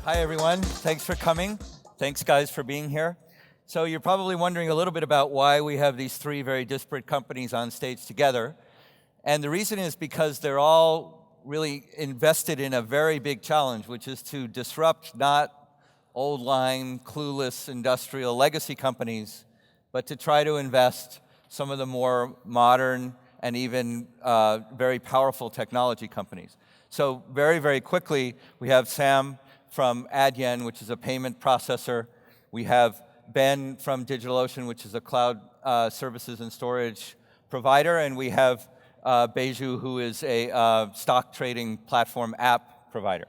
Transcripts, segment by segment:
Hi, everyone. Thanks for coming. Thanks, guys, for being here. So you're probably wondering a little bit about why we have these three very disparate companies on stage together. And the reason is because they're all really invested in a very big challenge, which is to disrupt not old line, clueless industrial legacy companies, but to try to invest some of the more modern and even very powerful technology companies. So very, very quickly, we have Sam from Adyen, which is a payment processor. We have Ben from DigitalOcean, which is a cloud services and storage provider. And we have Baiju, who is a stock trading platform app provider.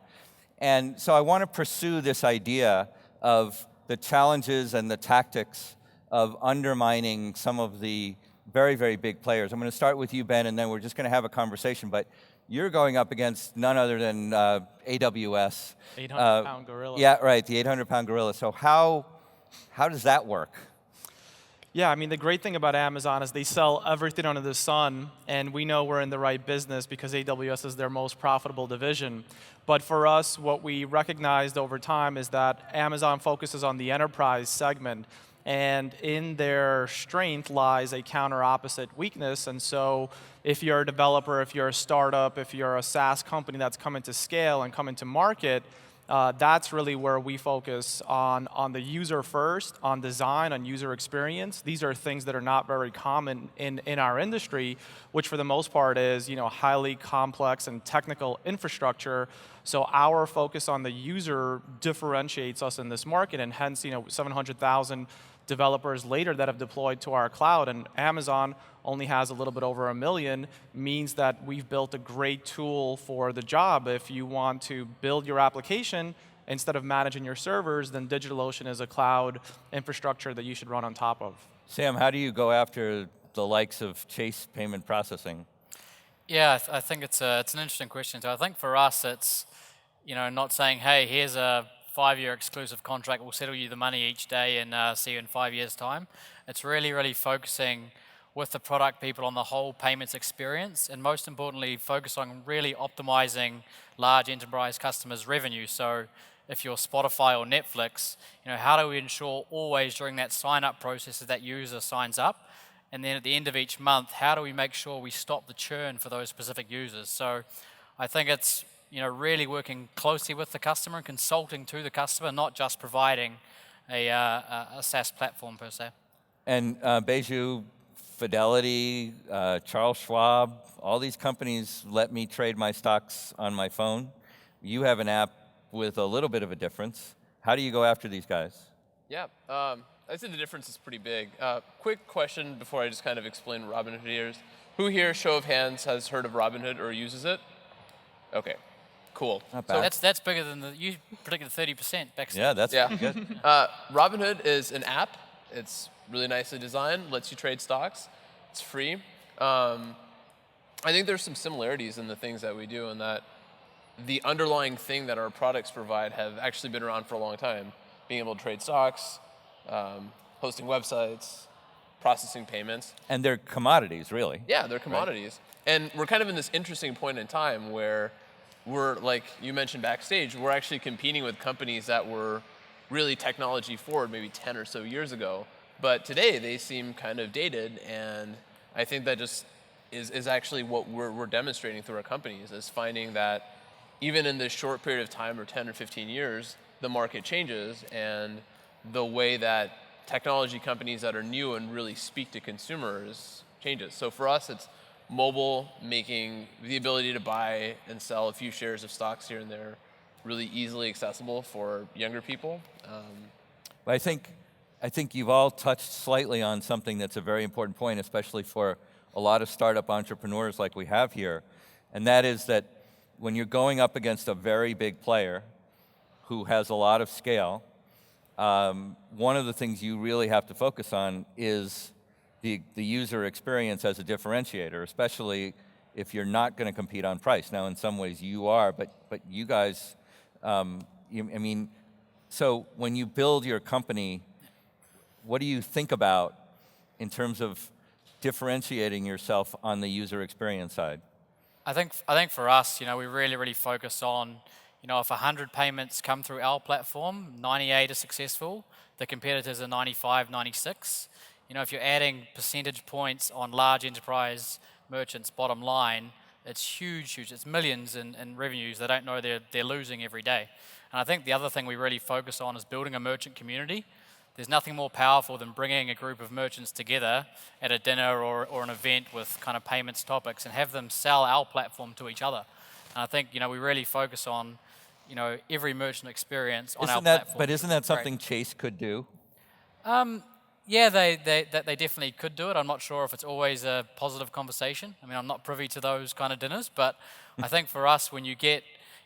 And so I want to pursue this idea of the challenges and the tactics of undermining some of the very, very big players. I'm going to start with you, Ben, and then we're just going to have a conversation. But you're going up against none other than AWS. 800-pound gorilla. Yeah, right, the 800-pound gorilla. So how does that work? Yeah, I mean, the great thing about Amazon is they sell everything under the sun, and we know we're in the right business because AWS is their most profitable division. But for us, what we recognized over time is that Amazon focuses on the enterprise segment, and in their strength lies a counter-opposite weakness. And so if you're a developer, if you're a startup, if you're a SaaS company that's coming to scale and coming to market, that's really where we focus on the user first, on design, on user experience. These are things that are not very common in our industry, which for the most part is highly complex and technical infrastructure. So our focus on the user differentiates us in this market, and hence 700,000 developers later that have deployed to our cloud, and Amazon only has a little bit over 1 million, means that we've built a great tool for the job. If you want to build your application instead of managing your servers, then DigitalOcean is a cloud infrastructure that you should run on top of. Sam, how do you go after the likes of Chase payment processing? Yeah, I think it's an interesting question. So I think for us, it's not saying, hey, here's a 5-year exclusive contract, we'll settle you the money each day and see you in 5 years' time. It's really, really focusing with the product people on the whole payments experience, and most importantly, focus on really optimizing large enterprise customers' revenue. So if you're Spotify or Netflix, how do we ensure always during that sign-up process that user signs up, and then at the end of each month, how do we make sure we stop the churn for those specific users? So I think it's really working closely with the customer and consulting to the customer, not just providing a SaaS platform per se. And Baiju, Fidelity, Charles Schwab, all these companies let me trade my stocks on my phone. You have an app with a little bit of a difference. How do you go after these guys? Yeah, I'd say the difference is pretty big. Quick question before I just kind of explain Robinhood here. Who here, show of hands, has heard of Robinhood or uses it? Okay. Cool. So that's bigger than you predicted 30% back. Yeah, that's good. Robinhood is an app. It's really nicely designed, lets you trade stocks. It's free. I think there's some similarities in the things that we do, and that the underlying thing that our products provide have actually been around for a long time. Being able to trade stocks, hosting websites, processing payments. And they're commodities, really. Yeah, they're commodities. Right. And we're kind of in this interesting point in time where we're, like you mentioned backstage, we're actually competing with companies that were really technology forward maybe 10 or so years ago. But today they seem kind of dated, and I think that just is actually what we're demonstrating through our companies, is finding that even in this short period of time, or 10 or 15 years, the market changes, and the way that technology companies that are new and really speak to consumers changes. So for us, it's mobile, making the ability to buy and sell a few shares of stocks here and there really easily accessible for younger people. But I think you've all touched slightly on something that's a very important point, especially for a lot of startup entrepreneurs like we have here, and that is that when you're going up against a very big player who has a lot of scale, one of the things you really have to focus on is the user experience as a differentiator, especially if you're not going to compete on price. Now, in some ways you are, but you guys, so when you build your company, what do you think about in terms of differentiating yourself on the user experience side? I think for us, we really focus on, if 100 payments come through our platform, 98 are successful. The competitors are 95, 96. If you're adding percentage points on large enterprise merchants' bottom line, it's huge, huge. It's millions in revenues they don't know they're losing every day. And I think the other thing we really focus on is building a merchant community. There's nothing more powerful than bringing a group of merchants together at a dinner or an event with kind of payments topics and have them sell our platform to each other. And I think, we really focus on, every merchant experience on our platform. But isn't that something Chase could do? Yeah, they definitely could do it. I'm not sure if it's always a positive conversation. I mean, I'm not privy to those kind of dinners, but I think for us, when you get,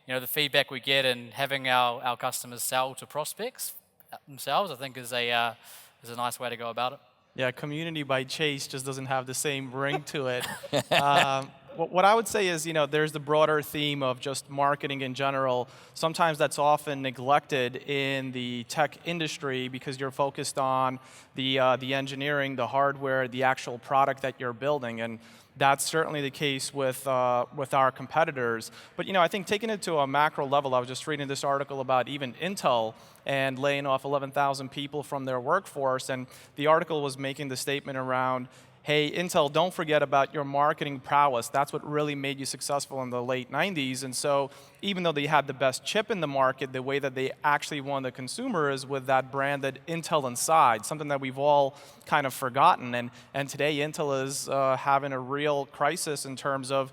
the feedback we get and having our customers sell to prospects themselves, I think is a nice way to go about it. Yeah, community by Chase just doesn't have the same ring to it. What I would say is, there's the broader theme of just marketing in general. Sometimes that's often neglected in the tech industry because you're focused on the engineering, the hardware, the actual product that you're building, and that's certainly the case with our competitors. But I think taking it to a macro level, I was just reading this article about even Intel and laying off 11,000 people from their workforce, and the article was making the statement around, hey, Intel, don't forget about your marketing prowess. That's what really made you successful in the late 90s. And so even though they had the best chip in the market, the way that they actually won the consumer is with that branded Intel inside, something that we've all kind of forgotten. And today Intel is having a real crisis in terms of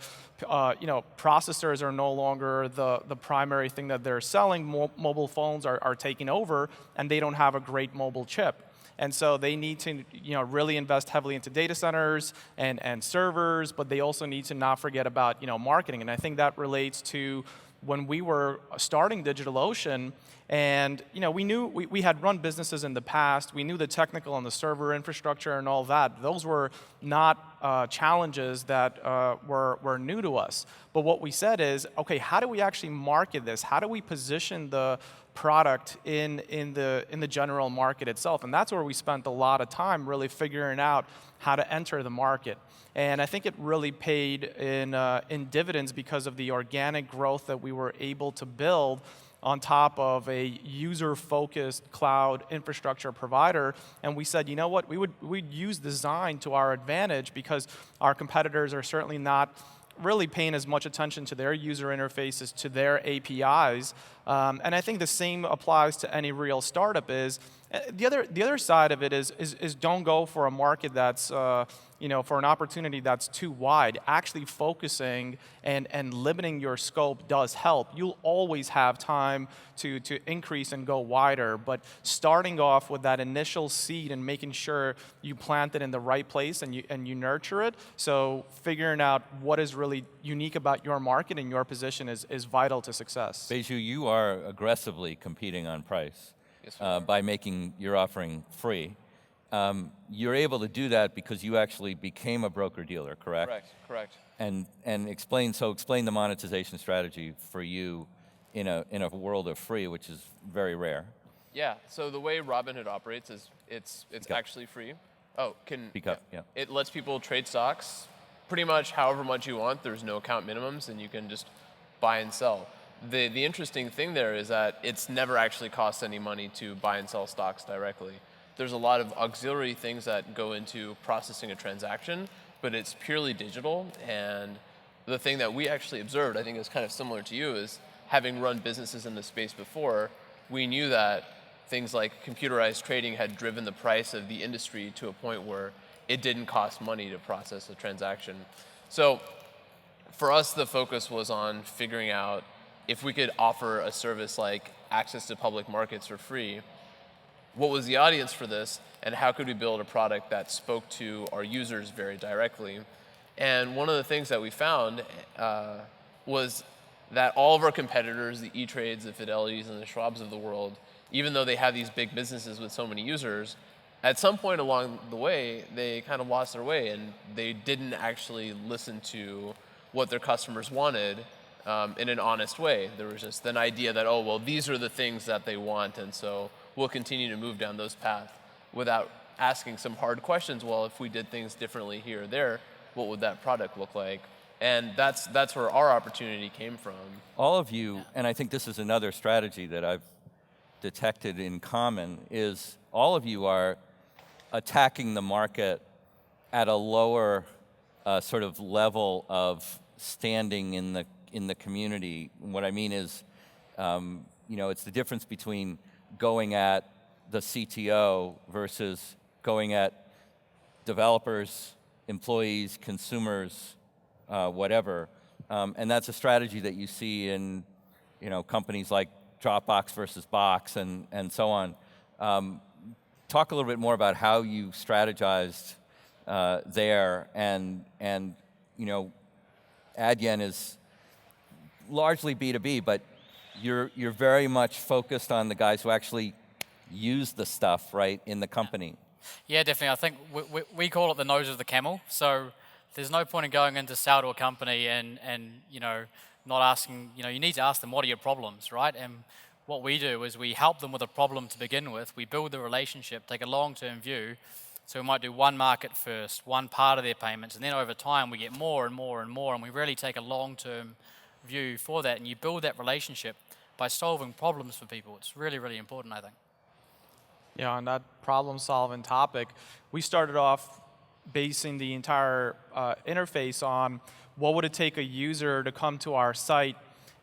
processors are no longer the primary thing that they're selling. Mobile phones are taking over, and they don't have a great mobile chip. And so they need to really invest heavily into data centers and servers, but they also need to not forget about marketing. And I think that relates to when we were starting DigitalOcean, and we knew we had run businesses in the past. We knew the technical and the server infrastructure and all that. Those were not challenges that were new to us. But what we said is, okay, how do we actually market this? How do we position the product in the general market itself? And that's where we spent a lot of time really figuring out how to enter the market. And I think it really paid in dividends because of the organic growth that we were able to build on top of a user-focused cloud infrastructure provider. And we said, you know what, we'd use design to our advantage because our competitors are certainly not really paying as much attention to their user interfaces, to their APIs. And I think the same applies to any real startup. Is the other side of it is don't go for a market that's for an opportunity that's too wide. Actually focusing and limiting your scope does help. You'll always have time to increase and go wider, but starting off with that initial seed and making sure you plant it in the right place and you nurture it. So figuring out what is really unique about your market and your position is vital to success. Baiju, you are aggressively competing on price. Yes, by making your offering free. You're able to do that because you actually became a broker-dealer, correct? Correct. And explain the monetization strategy for you in a world of free, which is very rare. Yeah, so the way Robinhood operates is it's actually free. Oh, Yeah. It lets people trade stocks pretty much however much you want. There's no account minimums, and you can just buy and sell. The interesting thing there is that it's never actually cost any money to buy and sell stocks directly. There's a lot of auxiliary things that go into processing a transaction, but it's purely digital. And the thing that we actually observed, I think is kind of similar to you, is having run businesses in this space before, we knew that things like computerized trading had driven the price of the industry to a point where it didn't cost money to process a transaction. So for us, the focus was on figuring out if we could offer a service like access to public markets for free, what was the audience for this, and how could we build a product that spoke to our users very directly? And one of the things that we found was that all of our competitors, the E-Trades, the Fidelities, and the Schwabs of the world, even though they have these big businesses with so many users, at some point along the way, they kind of lost their way, and they didn't actually listen to what their customers wanted in an honest way. There was just an idea that, oh, well, these are the things that they want, and so we'll continue to move down those paths without asking some hard questions. Well, if we did things differently here or there, what would that product look like? And that's where our opportunity came from. All of you, and I think this is another strategy that I've detected in common, is all of you are attacking the market at a lower sort of level of standing in the community. What I mean is, it's the difference between going at the CTO versus going at developers, employees, consumers, whatever. And that's a strategy that you see in companies like Dropbox versus Box and so on. Talk a little bit more about how you strategized there, and Adyen is largely B2B, but you're very much focused on the guys who actually use the stuff, right, in the company. Yeah, definitely. I think we call it the nose of the camel. So there's no point in going in to sell to a company and not asking, you need to ask them, what are your problems, right? And what we do is we help them with a problem to begin with. We build the relationship, take a long-term view. So we might do one market first, one part of their payments, and then over time we get more and more and more, and we really take a long-term view for that. And you build that relationship by solving problems for people. It's really, really important, I think. Yeah, on that problem-solving topic, we started off basing the entire interface on what would it take a user to come to our site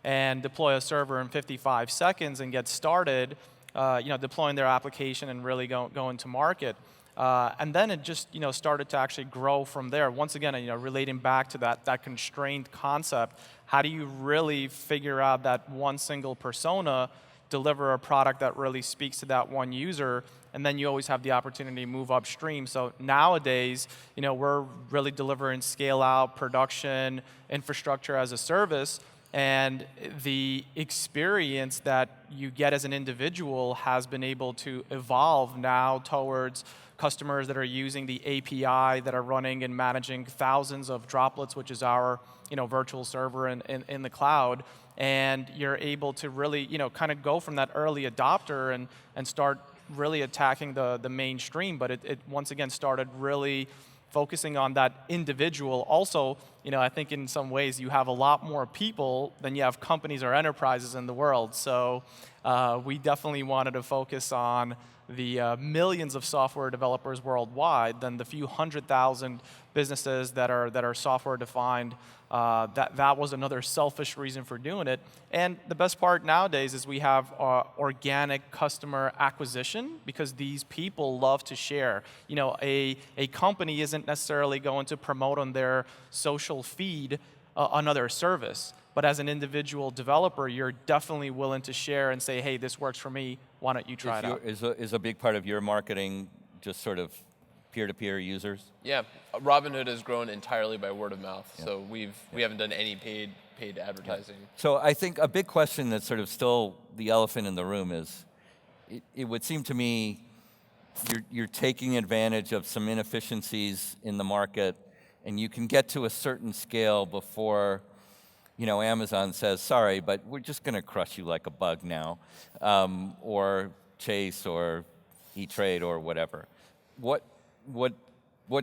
and deploy a server in 55 seconds and get started, deploying their application and really going to market. And then it just started to actually grow from there. Once again, relating back to that constrained concept, how do you really figure out that one single persona, deliver a product that really speaks to that one user, and then you always have the opportunity to move upstream. So nowadays, we're really delivering scale-out production, infrastructure as a service, and the experience that you get as an individual has been able to evolve now towards customers that are using the API, that are running and managing thousands of droplets, which is our virtual server in the cloud. And you're able to really kind of go from that early adopter and start really attacking the mainstream. But it once again started really focusing on that individual. Also, I think in some ways you have a lot more people than you have companies or enterprises in the world. So we definitely wanted to focus on the millions of software developers worldwide than the few 100,000 businesses that are software defined. That was another selfish reason for doing it. And the best part nowadays is we have organic customer acquisition, because these people love to share. A company isn't necessarily going to promote on their social feed another service. But as an individual developer, you're definitely willing to share and say, hey, this works for me, why don't you try it out? Is a big part of your marketing just sort of peer-to-peer users? Yeah, Robinhood has grown entirely by word of mouth. Yeah. So we haven't done any paid advertising. Yeah. So I think a big question that's sort of still the elephant in the room is, it would seem to me you're taking advantage of some inefficiencies in the market, and you can get to a certain scale before Amazon says, sorry, but we're just going to crush you like a bug now, or Chase or E-Trade or whatever. What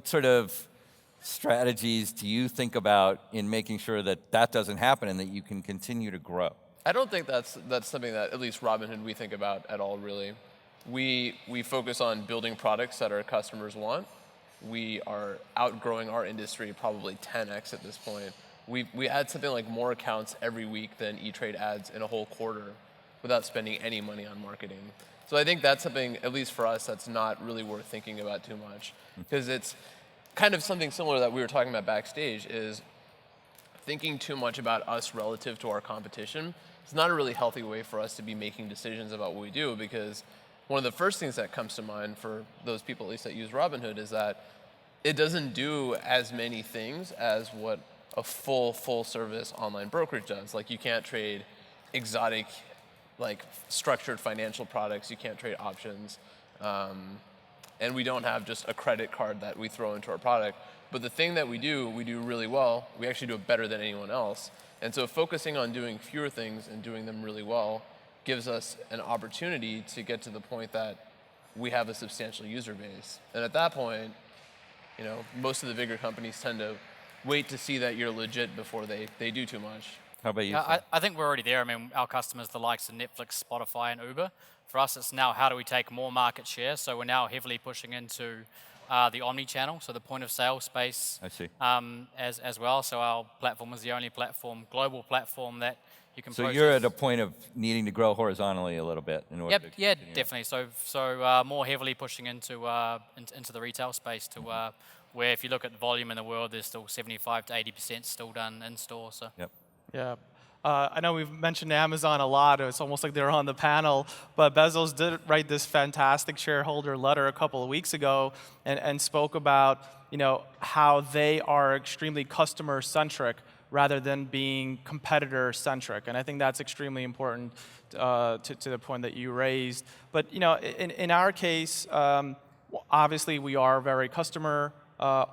sort of strategies do you think about in making sure that that doesn't happen and that you can continue to grow? I don't think that's something that at least Robinhood we think about at all, really. We focus on building products that our customers want. We are outgrowing our industry probably 10x at this point. We add something like more accounts every week than E-Trade adds in a whole quarter without spending any money on marketing. So I think that's something, at least for us, that's not really worth thinking about too much. Because it's kind of something similar that we were talking about backstage, is thinking too much about us relative to our competition. It's not a really healthy way for us to be making decisions about what we do, because one of the first things that comes to mind for those people, at least that use Robinhood, is that it doesn't do as many things as what a full service online brokerage does. Like, you can't trade exotic, like structured financial products. You can't trade options. And we don't have just a credit card that we throw into our product. But the thing that we do really well. We actually do it better than anyone else. And so focusing on doing fewer things and doing them really well gives us an opportunity to get to the point that we have a substantial user base. And at that point, most of the bigger companies tend to wait to see that you're legit before they do too much. How about you? Yeah, I think we're already there. I mean, our customers, the likes of Netflix, Spotify, and Uber. For us, it's now how do we take more market share? So we're now heavily pushing into the omni-channel, so the point of sale space. I see. As well. So our platform is the only platform, global platform that you can. So process. you're at a point of needing to grow horizontally a little bit in order. Yep. To Yeah. continue. Definitely. So more heavily pushing into the retail space to where if you look at the volume in the world, there's still 75 to 80% still done in store. So. Yep. Yeah. I know we've mentioned Amazon a lot. It's almost like they're on the panel. But Bezos did write this fantastic shareholder letter a couple of weeks ago and spoke about how they are extremely customer-centric rather than being competitor-centric. And I think that's extremely important to the point that you raised. But in our case, obviously we are very customer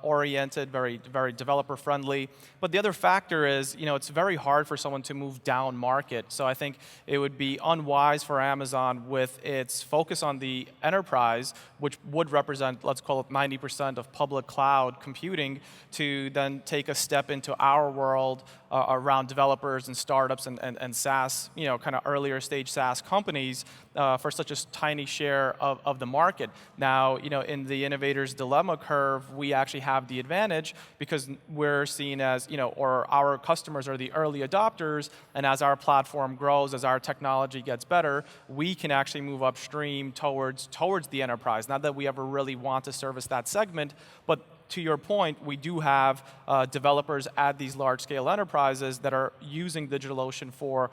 oriented, very developer friendly. But the other factor is, it's very hard for someone to move down market. So I think it would be unwise for Amazon with its focus on the enterprise, which would represent, let's call it 90% of public cloud computing, to then take a step into our world around developers and startups and SaaS, kind of earlier stage SaaS companies for such a tiny share of the market. Now, in the innovator's dilemma curve, we actually have the advantage because we're seen as, or our customers are the early adopters, and as our platform grows, as our technology gets better, we can actually move upstream towards the enterprise. Not that we ever really want to service that segment, but to your point, we do have developers at these large-scale enterprises that are using DigitalOcean for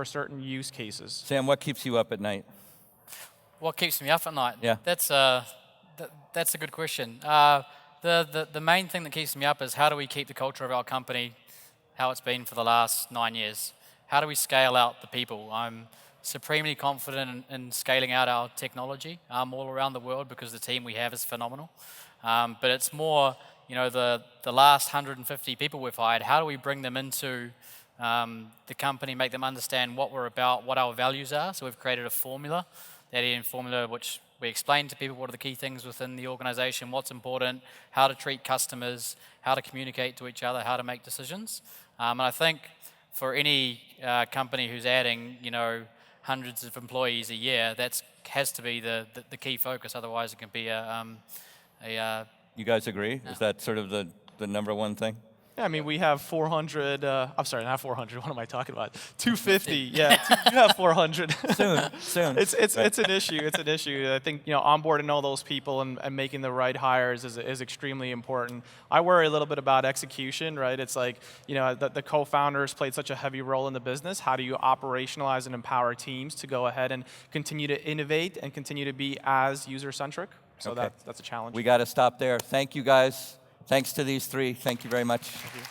certain use cases. Sam, what keeps you up at night? What keeps me up at night? Yeah. That's a good question. The main thing that keeps me up is how do we keep the culture of our company how it's been for the last 9 years? How do we scale out the people? I'm supremely confident in scaling out our technology all around the world because the team we have is phenomenal. But it's more, the last 150 people we've hired, how do we bring them into the company, make them understand what we're about, what our values are? So we've created a formula, the Adyen formula, which we explain to people what are the key things within the organization, what's important, how to treat customers, how to communicate to each other, how to make decisions. And I think for any company who's adding, hundreds of employees a year, that has to be the key focus. Otherwise, it can be You guys agree? Yeah. Is that sort of the number one thing? Yeah, I mean, we have 400, I'm sorry, not 400, what am I talking about? 250, yeah, you have 400. Soon. It's an issue, I think, onboarding all those people and making the right hires is extremely important. I worry a little bit about execution, right? It's like, the co-founders played such a heavy role in the business. How do you operationalize and empower teams to go ahead and continue to innovate and continue to be as user-centric? So Okay. that's a challenge. We got to stop there. Thank you, guys. Thanks to these three. Thank you very much. Thank you.